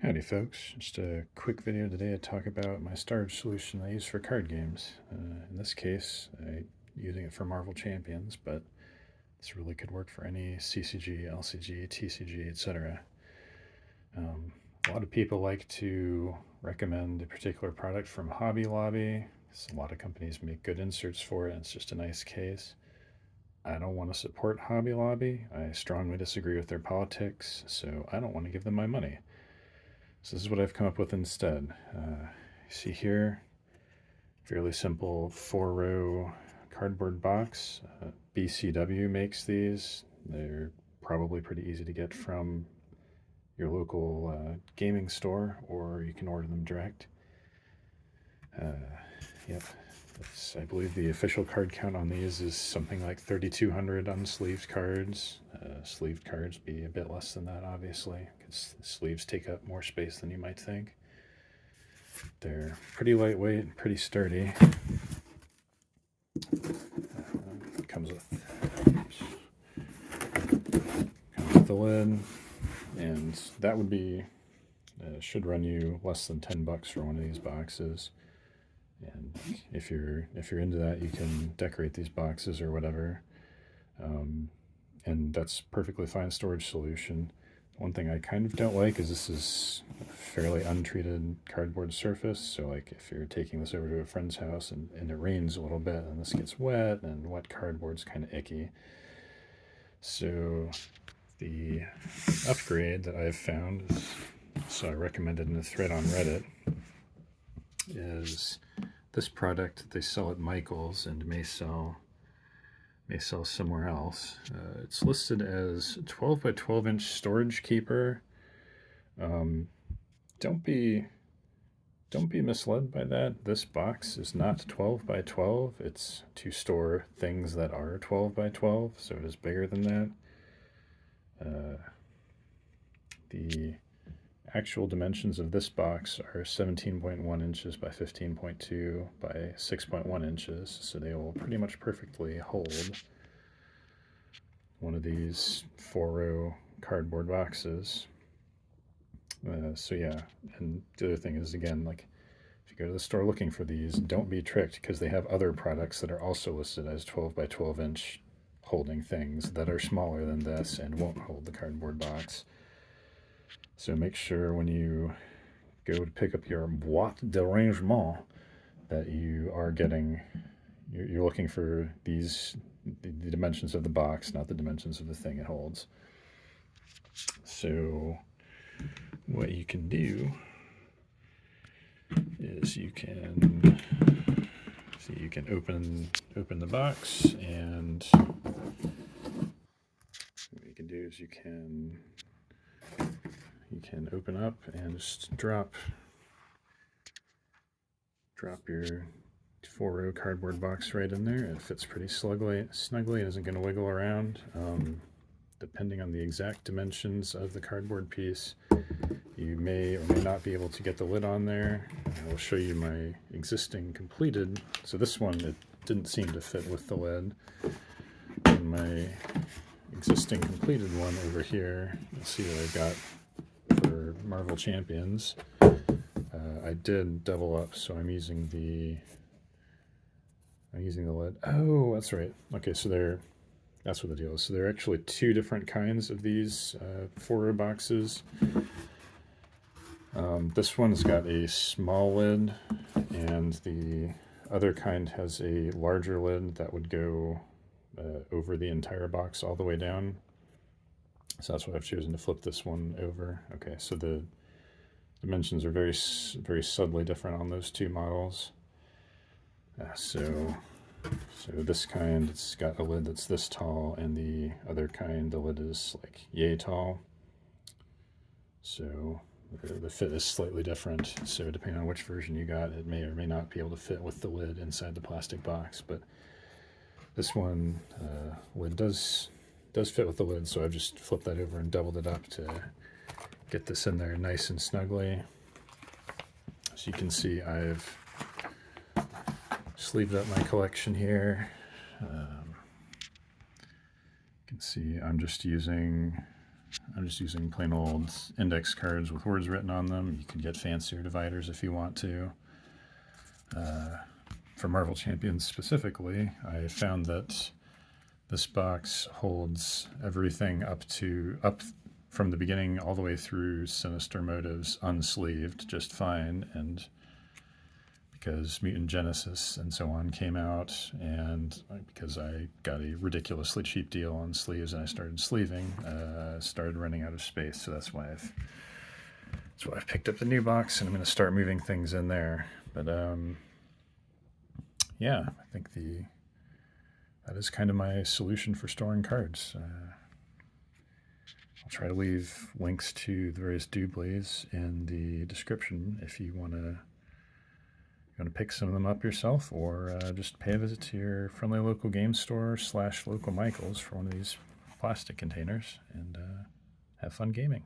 Howdy folks, just a quick video today to talk about my storage solution I use for card games. In this case, I'm using it for Marvel Champions, but this really could work for any CCG, LCG, TCG, etc. A lot of people like to recommend a particular product from Hobby Lobby. A lot of companies make good inserts for it, and it's just a nice case. I don't want to support Hobby Lobby. I strongly disagree with their politics, so I don't want to give them my money. So this is what I've come up with instead. You see here, fairly simple 4-row cardboard box. BCW makes these. They're probably pretty easy to get from your local gaming store, or you can order them direct. Yep, I believe the official card count on these is something like 3,200 unsleeved cards. Sleeved cards be a bit less than that, obviously, because sleeves take up more space than you might think. They're pretty lightweight and pretty sturdy. Comes with the lid, and that would be should run you less than $10 for one of these boxes. And if you're into that, you can decorate these boxes or whatever, and that's perfectly fine storage solution. One thing I kind of don't like is this is a fairly untreated cardboard surface, so like if you're taking this over to a friend's house and it rains a little bit and this gets wet, and wet cardboard's kind of icky. So the upgrade that I've found is, so I recommended in a thread on Reddit, is this product that they sell at Michael's and may sell somewhere else. It's listed as 12 by 12 inch storage keeper. Don't be misled by that. This box is not 12 by 12. It's to store things that are 12 by 12, so it is bigger than that. The actual dimensions of this box are 17.1 inches by 15.2 by 6.1 inches, so they will pretty much perfectly hold one of these 4-row cardboard boxes. So yeah, and the other thing is, again, like if you go to the store looking for these, don't be tricked, because they have other products that are also listed as 12 by 12 inch holding things that are smaller than this and won't hold the cardboard box. So make sure when you go to pick up your boîte d'arrangement that you are getting, you're looking for these, the dimensions of the box, not the dimensions of the thing it holds. So what you can do is you can open the box, and what you can do is you can open up and just drop your 4-row cardboard box right in there. It fits pretty snugly. It isn't going to wiggle around. Depending on the exact dimensions of the cardboard piece, you may or may not be able to get the lid on there. I will show you my existing completed. So this one, it didn't seem to fit with the lid. And my existing completed one over here, you'll see what I got for Marvel Champions. I did double up, so I'm using the lid. Oh, that's right. Okay, so that's what the deal is. So there are actually two different kinds of these 4-row boxes. This one's got a small lid, and the other kind has a larger lid that would go over the entire box all the way down. So that's what I've chosen to flip this one over. Okay, so the dimensions are very subtly different on those two models. So this kind, it's got a lid that's this tall, and the other kind, the lid is like yay tall. So the fit is slightly different. So depending on which version you got, it may or may not be able to fit with the lid inside the plastic box. But this one, lid does fit with the lid, so I've just flipped that over and doubled it up to get this in there nice and snugly. So you can see I've sleeved up my collection here. You can see I'm just using I'm just using plain old index cards with words written on them. You can get fancier dividers if you want to. For Marvel Champions specifically, I found that this box holds everything up from the beginning all the way through Sinister Motives unsleeved just fine, and because Mutant Genesis and so on came out, and because I got a ridiculously cheap deal on sleeves and I started sleeving, started running out of space. So that's why I've picked up the new box, and I'm going to start moving things in there. But yeah, I think that is kind of my solution for storing cards. I'll try to leave links to the various doublés in the description if you want to pick some of them up yourself, or just pay a visit to your friendly local game store / local Michaels for one of these plastic containers, and have fun gaming.